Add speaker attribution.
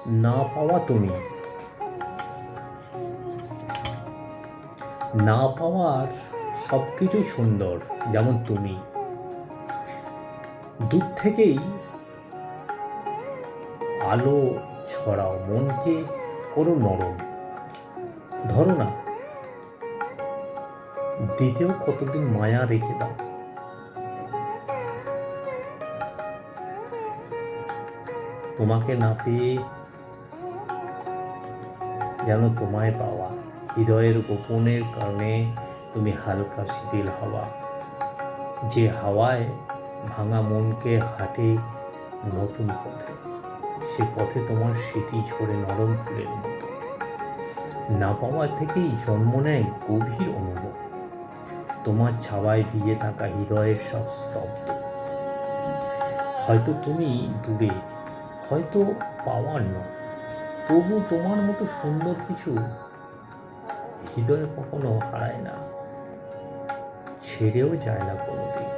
Speaker 1: না পাওয়া তুমি, না পাওয়ার সব কিছু সুন্দর, যেমন তুমি দূর থেকেই আলো ছড়াও, মনকে করো নরম। ধরো না, দিতেও কতদিন মায়া রেখে দাও। তোমাকে না পেয়ে যেন তোমায় পাওয়া। হৃদয়ের গোপনের কারণে তুমি হালকা শীতল হাওয়া, যে হাওয়ায় ভাঙা মনকে হাঁটে নতুন পথে। সে পথে তোমার স্মৃতি ঝরে নরম ফুলের মতো। না পাওয়া থেকেই জন্ম নেয় গভীর অনুভব, তোমার ছাওয়ায় ভিজে থাকা হৃদয়ের সব স্তব্ধ। হয়তো তুমি দূরে, হয়তো পাওয়ার নয়, তবু তোমার মতো সুন্দর কিছু হৃদয়ে কখনো হারায় না, ছেড়েও যায় না কোনোদিন।